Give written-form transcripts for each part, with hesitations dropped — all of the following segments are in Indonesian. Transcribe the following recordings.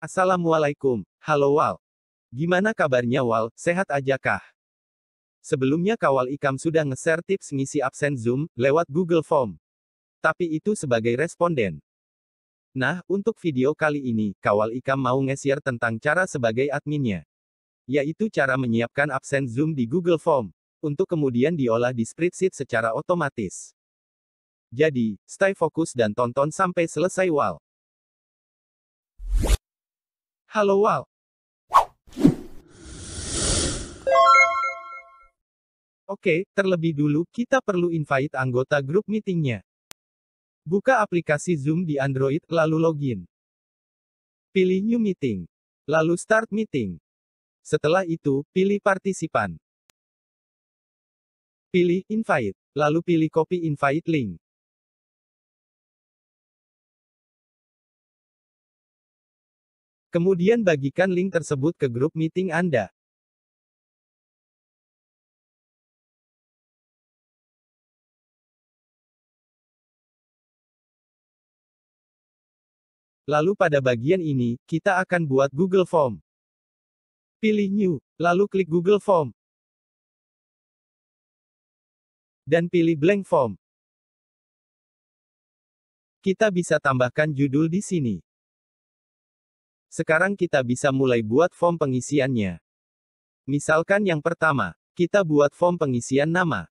Assalamualaikum. Halo Wal. Gimana kabarnya Wal, sehat aja kah? Sebelumnya Kawal Ikam sudah nge-share tips ngisi absen Zoom, lewat Google Form. Tapi itu sebagai responden. Nah, untuk video kali ini, Kawal Ikam mau nge-share tentang cara sebagai adminnya. Yaitu cara menyiapkan absen Zoom di Google Form. Untuk kemudian diolah di spreadsheet secara otomatis. Jadi, stay fokus dan tonton sampai selesai Wal. Halo Wal. Oke, terlebih dulu, kita perlu invite anggota grup meetingnya. Buka aplikasi Zoom di Android, lalu login. Pilih New Meeting. Lalu Start Meeting. Setelah itu, pilih partisipan. Pilih Invite. Lalu pilih Copy Invite Link. Kemudian bagikan link tersebut ke grup meeting Anda. Lalu pada bagian ini, kita akan buat Google Form. Pilih New, lalu klik Google Form. Dan pilih Blank Form. Kita bisa tambahkan judul di sini. Sekarang kita bisa mulai buat form pengisiannya. Misalkan yang pertama, kita buat form pengisian nama.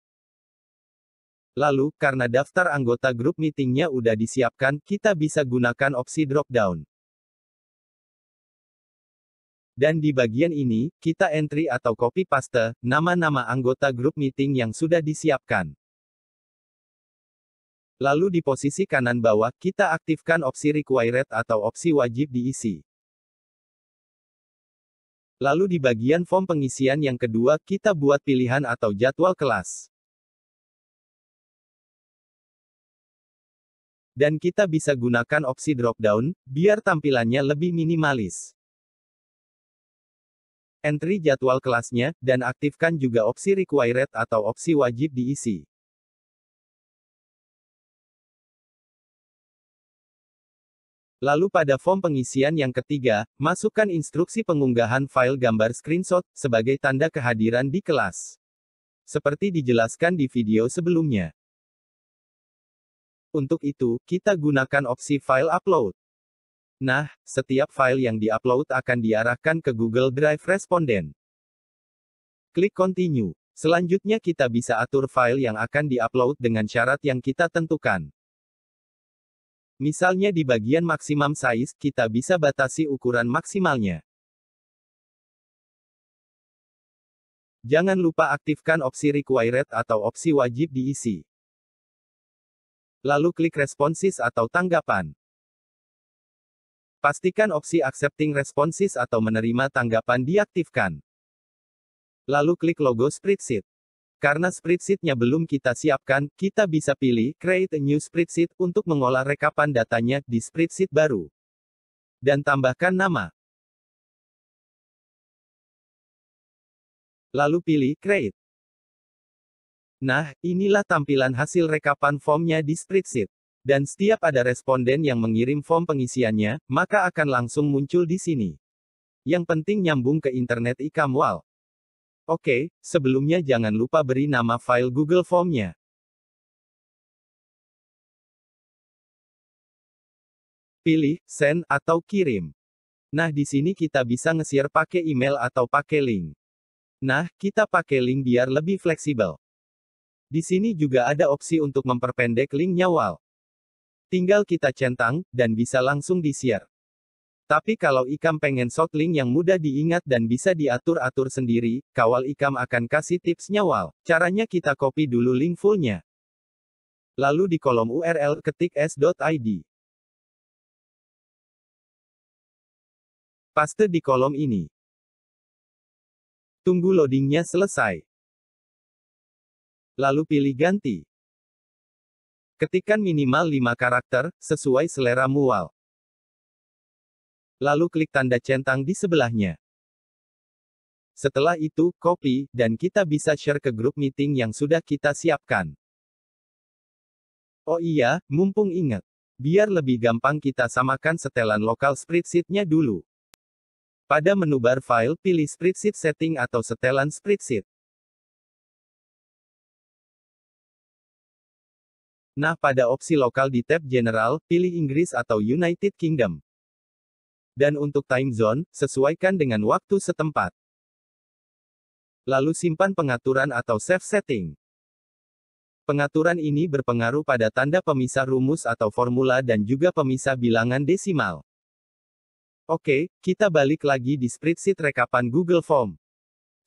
Lalu, karena daftar anggota grup meetingnya udah disiapkan, kita bisa gunakan opsi drop-down. Dan di bagian ini, kita entry atau copy paste, nama-nama anggota grup meeting yang sudah disiapkan. Lalu di posisi kanan bawah, kita aktifkan opsi required atau opsi wajib diisi. Lalu di bagian form pengisian yang kedua, kita buat pilihan atau jadwal kelas. Dan kita bisa gunakan opsi drop-down, biar tampilannya lebih minimalis. Entry jadwal kelasnya, dan aktifkan juga opsi required atau opsi wajib diisi. Lalu pada form pengisian yang ketiga, masukkan instruksi pengunggahan file gambar screenshot, sebagai tanda kehadiran di kelas. Seperti dijelaskan di video sebelumnya. Untuk itu, kita gunakan opsi file upload. Nah, setiap file yang di-upload akan diarahkan ke Google Drive responden. Klik continue. Selanjutnya kita bisa atur file yang akan di-upload dengan syarat yang kita tentukan. Misalnya di bagian maximum size, kita bisa batasi ukuran maksimalnya. Jangan lupa aktifkan opsi required atau opsi wajib diisi. Lalu klik responses atau tanggapan. Pastikan opsi accepting responses atau menerima tanggapan diaktifkan. Lalu klik logo spreadsheet. Karena spreadsheet-nya belum kita siapkan, kita bisa pilih Create a New Spreadsheet untuk mengolah rekapan datanya di spreadsheet baru. Dan tambahkan nama. Lalu pilih Create. Nah, inilah tampilan hasil rekapan formnya di spreadsheet. Dan setiap ada responden yang mengirim form pengisiannya, maka akan langsung muncul di sini. Yang penting nyambung ke internet Ikam Wal. Oke, sebelumnya jangan lupa beri nama file Google Form-nya. Pilih Send atau Kirim. Nah, di sini kita bisa nge-share pakai email atau pakai link. Nah, kita pakai link biar lebih fleksibel. Di sini juga ada opsi untuk memperpendek linknya Wal. Tinggal kita centang, dan bisa langsung di-share. Tapi kalau Ikam pengen short link yang mudah diingat dan bisa diatur-atur sendiri, Kawal Ikam akan kasih tipsnya Wal. Caranya kita copy dulu link fullnya. Lalu di kolom URL ketik s.id. Paste di kolom ini. Tunggu loadingnya selesai. Lalu pilih ganti. Ketikkan minimal 5 karakter, sesuai selera Wal. Lalu klik tanda centang di sebelahnya. Setelah itu, copy, dan kita bisa share ke grup meeting yang sudah kita siapkan. Oh iya, mumpung ingat. Biar lebih gampang kita samakan setelan lokal spreadsheet-nya dulu. Pada menu bar file, pilih Spreadsheet Setting atau setelan spreadsheet. Nah, pada opsi lokal di tab General, pilih Inggris atau United Kingdom. Dan untuk time zone, sesuaikan dengan waktu setempat. Lalu simpan pengaturan atau save setting. Pengaturan ini berpengaruh pada tanda pemisah rumus atau formula dan juga pemisah bilangan desimal. Oke, kita balik lagi di spreadsheet rekapan Google Form.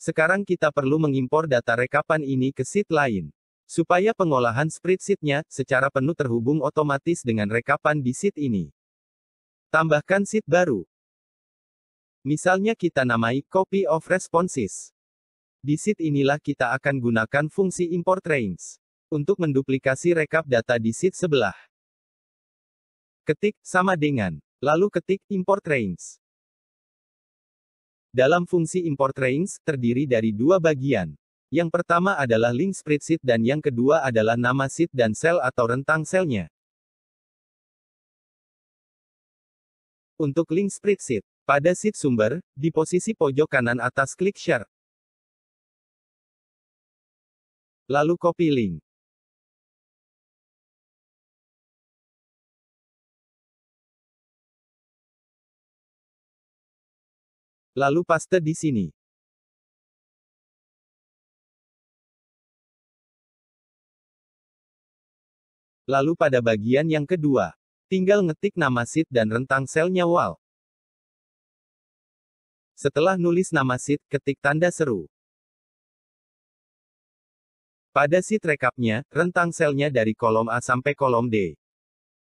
Sekarang kita perlu mengimpor data rekapan ini ke sheet lain. Supaya pengolahan spreadsheet-nya secara penuh terhubung otomatis dengan rekapan di sheet ini. Tambahkan sheet baru. Misalnya kita namai Copy of Responses. Di sheet inilah kita akan gunakan fungsi import range. Untuk menduplikasi rekap data di sheet sebelah. Ketik, sama dengan. Lalu ketik, import range. Dalam fungsi import range, terdiri dari dua bagian. Yang pertama adalah link spreadsheet dan yang kedua adalah nama sheet dan sel atau rentang selnya. Untuk link spreadsheet, pada sheet sumber, di posisi pojok kanan atas klik share. Lalu copy link. Lalu paste di sini. Lalu pada bagian yang kedua, tinggal ngetik nama sheet dan rentang selnya wal. Setelah nulis nama sheet, ketik tanda seru. Pada sheet rekapnya, rentang selnya dari kolom A sampai kolom D.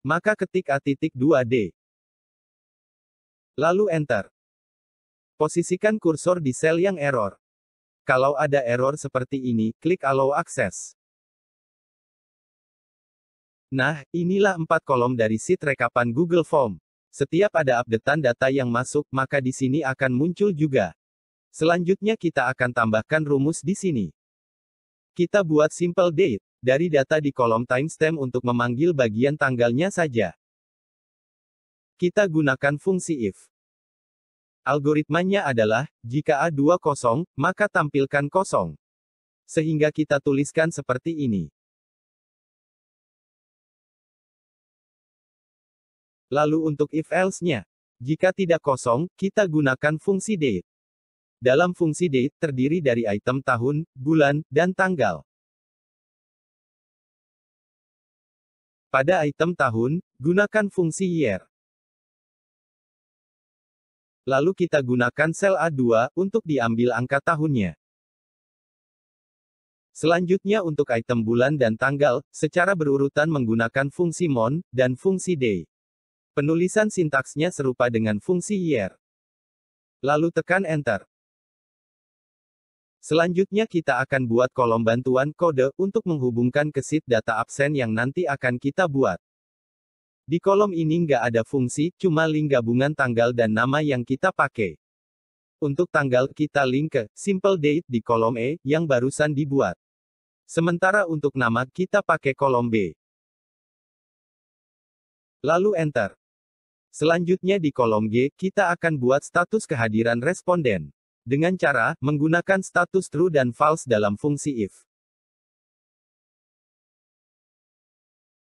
Maka ketik A.2D. Lalu enter. Posisikan kursor di sel yang error. Kalau ada error seperti ini, klik Allow Access. Nah, inilah 4 kolom dari sheet rekapan Google Form. Setiap ada updatean data yang masuk, maka di sini akan muncul juga. Selanjutnya kita akan tambahkan rumus di sini. Kita buat simple date dari data di kolom timestamp untuk memanggil bagian tanggalnya saja. Kita gunakan fungsi if. Algoritmanya adalah, jika A2 kosong, maka tampilkan kosong. Sehingga kita tuliskan seperti ini. Lalu untuk if else-nya. Jika tidak kosong, kita gunakan fungsi date. Dalam fungsi date, terdiri dari item tahun, bulan, dan tanggal. Pada item tahun, gunakan fungsi year. Lalu kita gunakan sel A2, untuk diambil angka tahunnya. Selanjutnya untuk item bulan dan tanggal, secara berurutan menggunakan fungsi mon, dan fungsi day. Penulisan sintaksnya serupa dengan fungsi year. Lalu tekan enter. Selanjutnya kita akan buat kolom bantuan kode, untuk menghubungkan ke sheet data absen yang nanti akan kita buat. Di kolom ini nggak ada fungsi, cuma link gabungan tanggal dan nama yang kita pakai. Untuk tanggal, kita link ke simple date di kolom E, yang barusan dibuat. Sementara untuk nama, kita pakai kolom B. Lalu enter. Selanjutnya di kolom G, kita akan buat status kehadiran responden. Dengan cara, menggunakan status true dan false dalam fungsi if.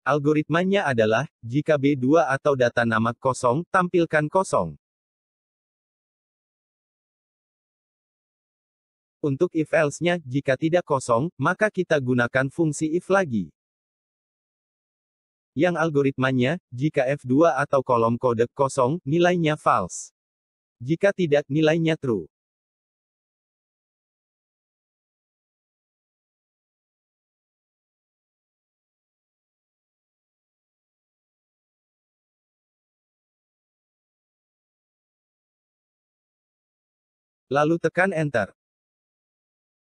Algoritmanya adalah, jika B2 atau data nama kosong, tampilkan kosong. Untuk if else-nya, jika tidak kosong, maka kita gunakan fungsi if lagi. Yang algoritmanya, jika F2 atau kolom kode kosong, nilainya false. Jika tidak, nilainya true. Lalu tekan enter.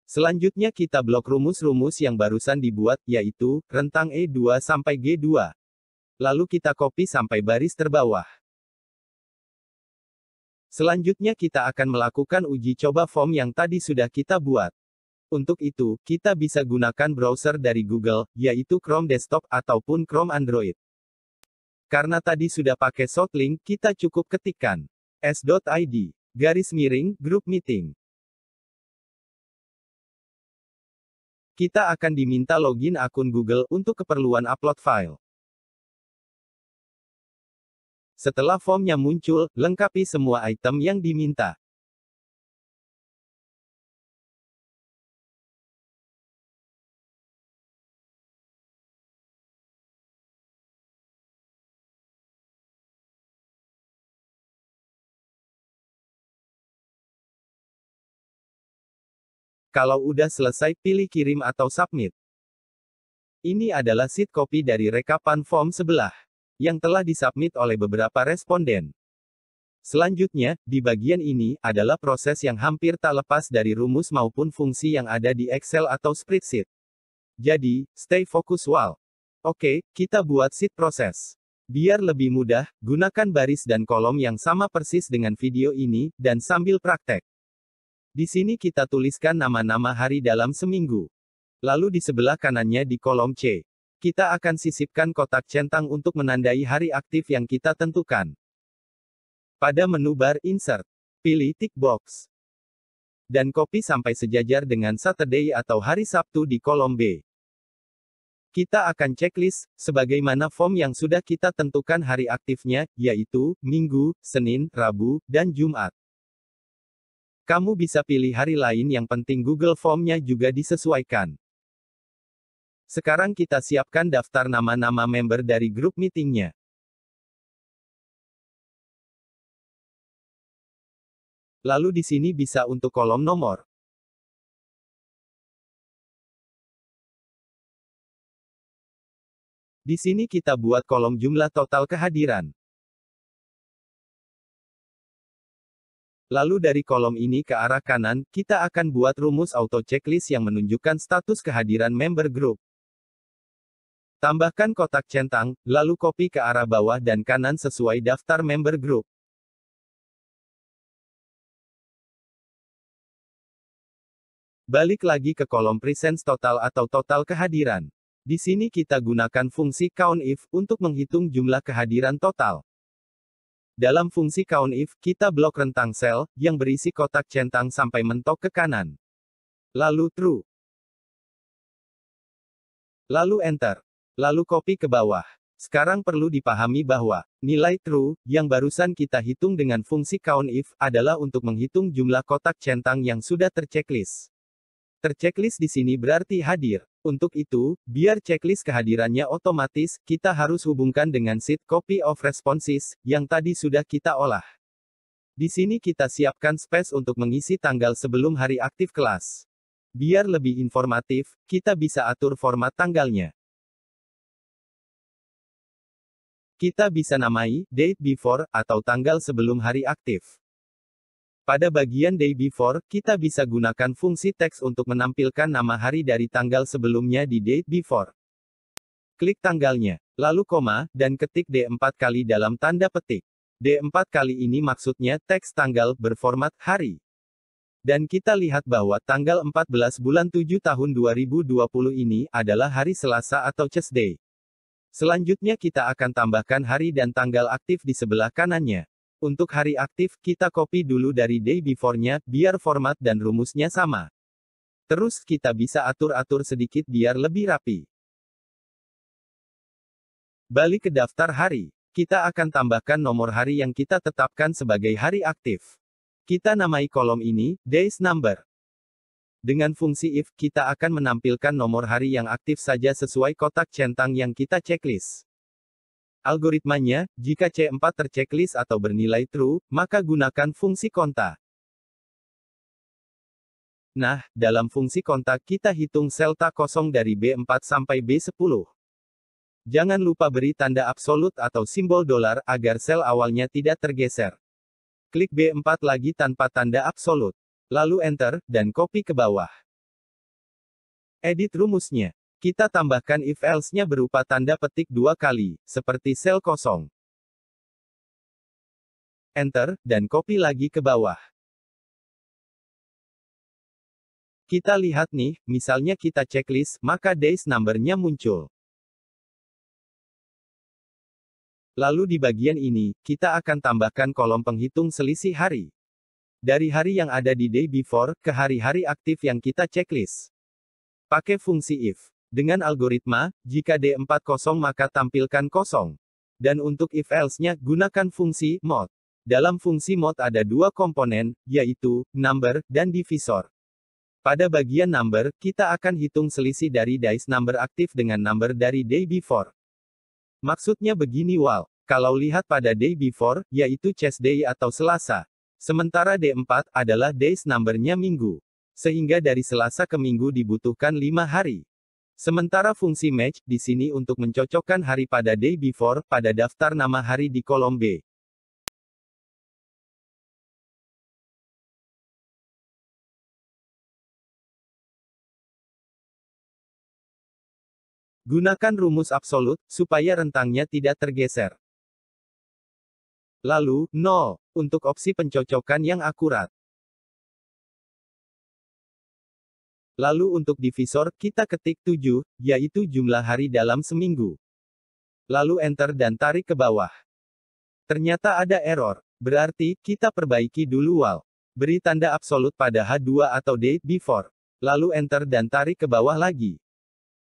Selanjutnya kita blok rumus-rumus yang barusan dibuat, yaitu, rentang E2 sampai G2. Lalu kita copy sampai baris terbawah. Selanjutnya kita akan melakukan uji coba form yang tadi sudah kita buat. Untuk itu, kita bisa gunakan browser dari Google, yaitu Chrome Desktop, ataupun Chrome Android. Karena tadi sudah pakai shortlink, kita cukup ketikkan s.id. Garis miring, Group Meeting. Kita akan diminta login akun Google untuk keperluan upload file. Setelah formnya muncul, lengkapi semua item yang diminta. Kalau udah selesai, pilih kirim atau submit. Ini adalah sheet copy dari rekapan form sebelah, yang telah disubmit oleh beberapa responden. Selanjutnya, di bagian ini, adalah proses yang hampir tak lepas dari rumus maupun fungsi yang ada di Excel atau spreadsheet. Jadi, stay focus while. Oke, kita buat sheet proses. Biar lebih mudah, gunakan baris dan kolom yang sama persis dengan video ini, dan sambil praktek. Di sini kita tuliskan nama-nama hari dalam seminggu. Lalu di sebelah kanannya di kolom C, kita akan sisipkan kotak centang untuk menandai hari aktif yang kita tentukan. Pada menu bar Insert, pilih tick box. Dan copy sampai sejajar dengan Saturday atau hari Sabtu di kolom B. Kita akan checklist, sebagaimana form yang sudah kita tentukan hari aktifnya, yaitu, Minggu, Senin, Rabu, dan Jumat. Kamu bisa pilih hari lain, yang penting Google Form-nya juga disesuaikan. Sekarang kita siapkan daftar nama-nama member dari grup meeting-nya. Lalu di sini bisa untuk kolom nomor. Di sini kita buat kolom jumlah total kehadiran. Lalu dari kolom ini ke arah kanan, kita akan buat rumus auto checklist yang menunjukkan status kehadiran member grup. Tambahkan kotak centang, lalu copy ke arah bawah dan kanan sesuai daftar member grup. Balik lagi ke kolom presence total atau total kehadiran. Di sini kita gunakan fungsi COUNTIF untuk menghitung jumlah kehadiran total. Dalam fungsi COUNTIF, kita blok rentang sel, yang berisi kotak centang sampai mentok ke kanan. Lalu true. Lalu enter. Lalu copy ke bawah. Sekarang perlu dipahami bahwa, nilai true, yang barusan kita hitung dengan fungsi COUNTIF, adalah untuk menghitung jumlah kotak centang yang sudah terchecklist. Terchecklist di sini berarti hadir. Untuk itu, biar checklist kehadirannya otomatis, kita harus hubungkan dengan sheet copy of responses, yang tadi sudah kita olah. Di sini kita siapkan space untuk mengisi tanggal sebelum hari aktif kelas. Biar lebih informatif, kita bisa atur format tanggalnya. Kita bisa namai, date before, atau tanggal sebelum hari aktif. Pada bagian day before, kita bisa gunakan fungsi teks untuk menampilkan nama hari dari tanggal sebelumnya di date before. Klik tanggalnya, lalu koma, dan ketik D4 kali dalam tanda petik. D4 kali ini maksudnya teks tanggal berformat hari. Dan kita lihat bahwa tanggal 14 bulan 7 tahun 2020 ini adalah hari Selasa atau Tuesday. Selanjutnya kita akan tambahkan hari dan tanggal aktif di sebelah kanannya. Untuk hari aktif, kita copy dulu dari day before-nya, biar format dan rumusnya sama. Terus, kita bisa atur-atur sedikit biar lebih rapi. Balik ke daftar hari. Kita akan tambahkan nomor hari yang kita tetapkan sebagai hari aktif. Kita namai kolom ini, days number. Dengan fungsi if, kita akan menampilkan nomor hari yang aktif saja sesuai kotak centang yang kita checklist. Algoritmanya, jika C4 terchecklist atau bernilai true, maka gunakan fungsi konta. Nah, dalam fungsi konta kita hitung selta kosong dari B4 sampai B10. Jangan lupa beri tanda absolut atau simbol dolar agar sel awalnya tidak tergeser. Klik B4 lagi tanpa tanda absolut. Lalu enter, dan copy ke bawah. Edit rumusnya. Kita tambahkan if-else-nya berupa tanda petik 2 kali, seperti sel kosong. Enter, dan copy lagi ke bawah. Kita lihat nih, misalnya kita checklist, maka days number-nya muncul. Lalu di bagian ini, kita akan tambahkan kolom penghitung selisih hari. dari hari yang ada di day before, ke hari-hari aktif yang kita checklist. Pakai fungsi if. Dengan algoritma, jika D4 kosong maka tampilkan kosong. Dan untuk if else-nya, gunakan fungsi mod. Dalam fungsi mod ada dua komponen, yaitu number dan divisor. Pada bagian number, kita akan hitung selisih dari dice number aktif dengan number dari day before. Maksudnya begini kalau lihat pada day before, yaitu chess day atau Selasa. Sementara D4 adalah days numbernya minggu. Sehingga dari Selasa ke Minggu dibutuhkan 5 hari. Sementara fungsi match, di sini untuk mencocokkan hari pada day before, pada daftar nama hari di kolom B. Gunakan rumus absolut, supaya rentangnya tidak tergeser. Lalu, 0, untuk opsi pencocokan yang akurat. Lalu untuk divisor, kita ketik 7, yaitu jumlah hari dalam seminggu. Lalu enter dan tarik ke bawah. Ternyata ada error. Berarti, kita perbaiki dulu Beri tanda absolut pada H2 atau date before. Lalu enter dan tarik ke bawah lagi.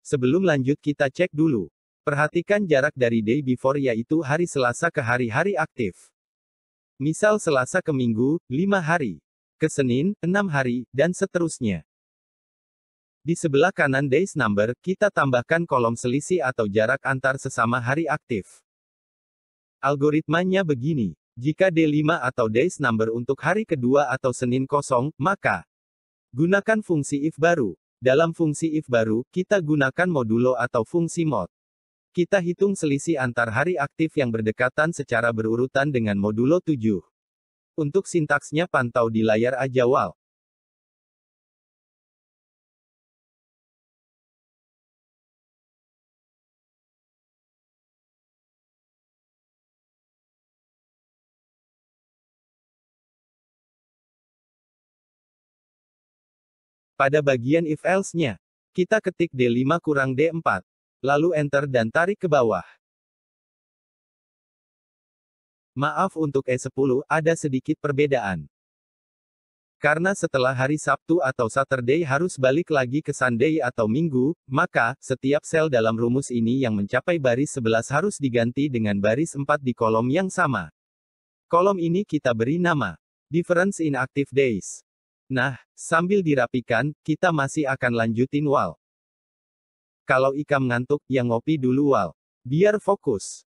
Sebelum lanjut kita cek dulu. Perhatikan jarak dari day before yaitu hari Selasa ke hari-hari aktif. Misal Selasa ke Minggu, 5 hari. Ke Senin, 6 hari, dan seterusnya. Di sebelah kanan days number, kita tambahkan kolom selisih atau jarak antar sesama hari aktif. Algoritmanya begini. Jika D5 atau days number untuk hari kedua atau Senin kosong, maka gunakan fungsi if baru. Dalam fungsi if baru, kita gunakan modulo atau fungsi mod. Kita hitung selisih antar hari aktif yang berdekatan secara berurutan dengan modulo 7. Untuk sintaksnya pantau di layar aja Pada bagian if else-nya, kita ketik D5 kurang D4. Lalu enter dan tarik ke bawah. Maaf untuk E10, ada sedikit perbedaan. Karena setelah hari Sabtu atau Saturday harus balik lagi ke Sunday atau Minggu, maka, setiap sel dalam rumus ini yang mencapai baris 11 harus diganti dengan baris 4 di kolom yang sama. Kolom ini kita beri nama Difference in Active Days. Nah, sambil dirapikan, kita masih akan lanjutin Kalau Ikam ngantuk, yang ngopi dulu biar fokus.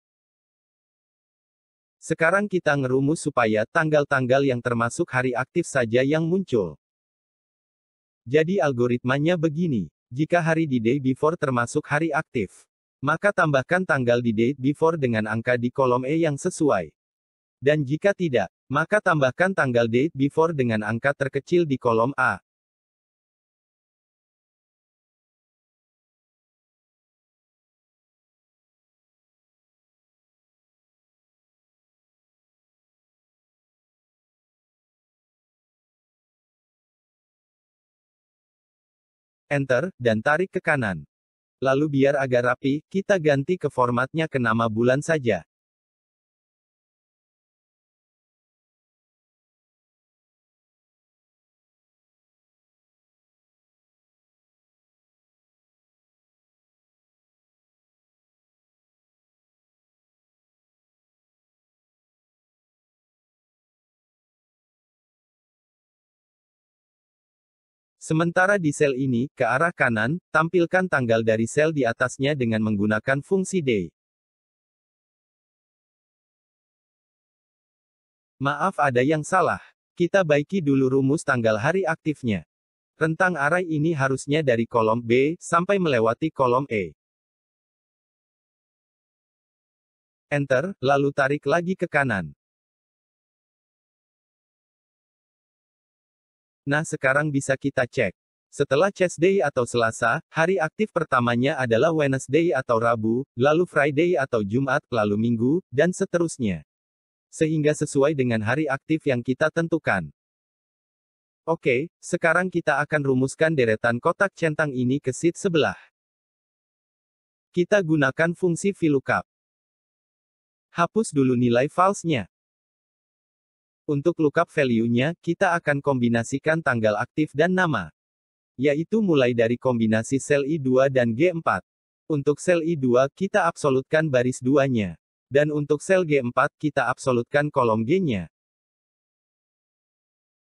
Sekarang kita ngerumus supaya tanggal-tanggal yang termasuk hari aktif saja yang muncul. Jadi algoritmanya begini. Jika hari di day before termasuk hari aktif, maka tambahkan tanggal di date before dengan angka di kolom E yang sesuai. Dan jika tidak, maka tambahkan tanggal date before dengan angka terkecil di kolom A. Enter, dan tarik ke kanan. Lalu biar agak rapi, kita ganti ke formatnya ke nama bulan saja. Sementara di sel ini, ke arah kanan, tampilkan tanggal dari sel di atasnya dengan menggunakan fungsi day. Maaf ada yang salah. Kita baiki dulu rumus tanggal hari aktifnya. Rentang array ini harusnya dari kolom B, sampai melewati kolom E. Enter, lalu tarik lagi ke kanan. Nah sekarang bisa kita cek. Setelah chess day atau Selasa, hari aktif pertamanya adalah Wednesday atau Rabu, lalu Friday atau Jumat, lalu Minggu, dan seterusnya. Sehingga sesuai dengan hari aktif yang kita tentukan. Oke, sekarang kita akan rumuskan deretan kotak centang ini ke sheet sebelah. Kita gunakan fungsi VLOOKUP. Hapus dulu nilai false-nya. Untuk lookup value-nya, kita akan kombinasikan tanggal aktif dan nama. Yaitu mulai dari kombinasi sel I2 dan G4. Untuk sel I2, kita absolutkan baris 2-nya. Dan untuk sel G4, kita absolutkan kolom G-nya.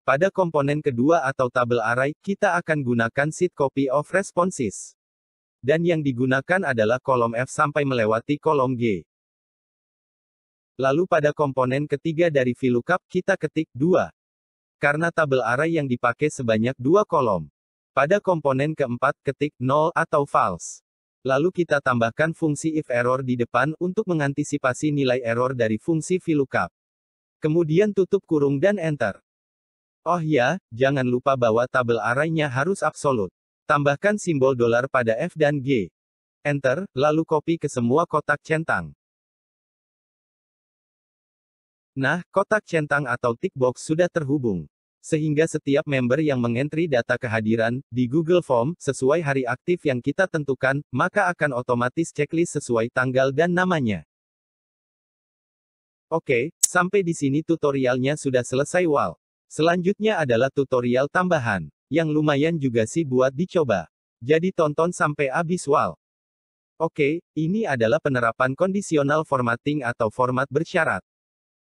Pada komponen kedua atau tabel array, kita akan gunakan sheet copy of responses. Dan yang digunakan adalah kolom F sampai melewati kolom G. Lalu pada komponen ketiga dari VLOOKUP, kita ketik 2. Karena tabel array yang dipakai sebanyak 2 kolom. Pada komponen keempat, ketik 0 atau false. Lalu kita tambahkan fungsi if error di depan untuk mengantisipasi nilai error dari fungsi VLOOKUP. Kemudian tutup kurung dan enter. Oh ya, jangan lupa bahwa tabel array-nya harus absolut. Tambahkan simbol dolar pada F dan G. Enter, lalu copy ke semua kotak centang. Nah, kotak centang atau tick box sudah terhubung. Sehingga setiap member yang mengentri data kehadiran di Google Form sesuai hari aktif yang kita tentukan, maka akan otomatis checklist sesuai tanggal dan namanya. Oke, sampai di sini tutorialnya sudah selesai. Wow. Selanjutnya adalah tutorial tambahan, yang lumayan juga sih buat dicoba. Jadi tonton sampai habis. Wow. Oke, ini adalah penerapan kondisional formatting atau format bersyarat.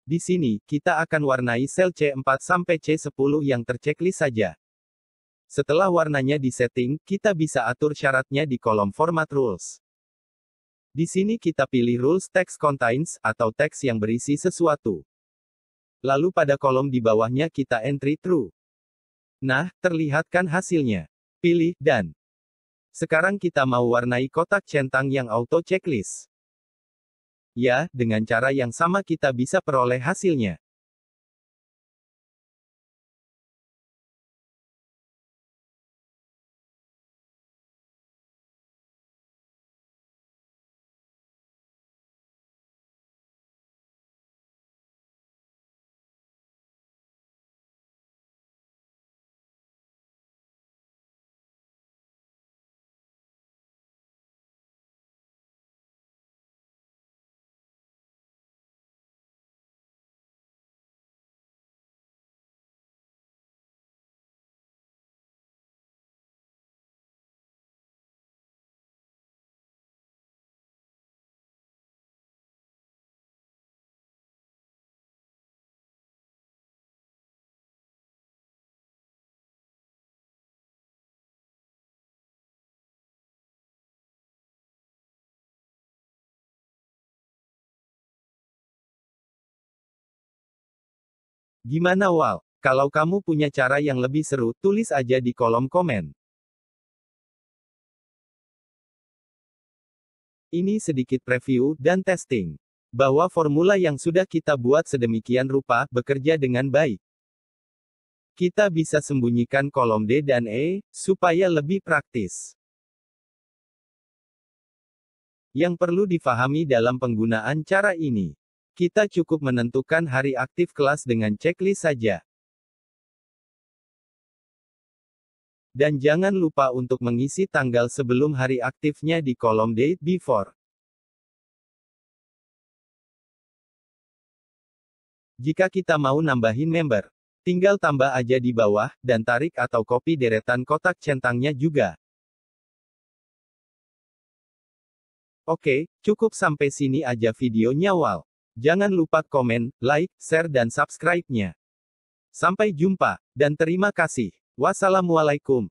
Di sini, kita akan warnai sel C4 sampai C10 yang terchecklist saja. Setelah warnanya disetting, kita bisa atur syaratnya di kolom Format Rules. Di sini kita pilih Rules Text Contains, atau teks yang berisi sesuatu. Lalu pada kolom di bawahnya kita entry True. Nah, terlihatkan hasilnya. Pilih, dan. Sekarang kita mau warnai kotak centang yang auto checklist. Ya, dengan cara yang sama kita bisa peroleh hasilnya. Gimana Wal? Kalau kamu punya cara yang lebih seru, tulis aja di kolom komen. Ini sedikit preview dan testing. Bahwa formula yang sudah kita buat sedemikian rupa, bekerja dengan baik. Kita bisa sembunyikan kolom D dan E, supaya lebih praktis. Yang perlu difahami dalam penggunaan cara ini. Kita cukup menentukan hari aktif kelas dengan checklist saja. Dan jangan lupa untuk mengisi tanggal sebelum hari aktifnya di kolom Date Before. Jika kita mau nambahin member, tinggal tambah aja di bawah, dan tarik atau copy deretan kotak centangnya juga. Oke, cukup sampai sini aja videonya Wal. Jangan lupa komen, like, share dan subscribe-nya. Sampai jumpa, dan terima kasih. Wassalamualaikum.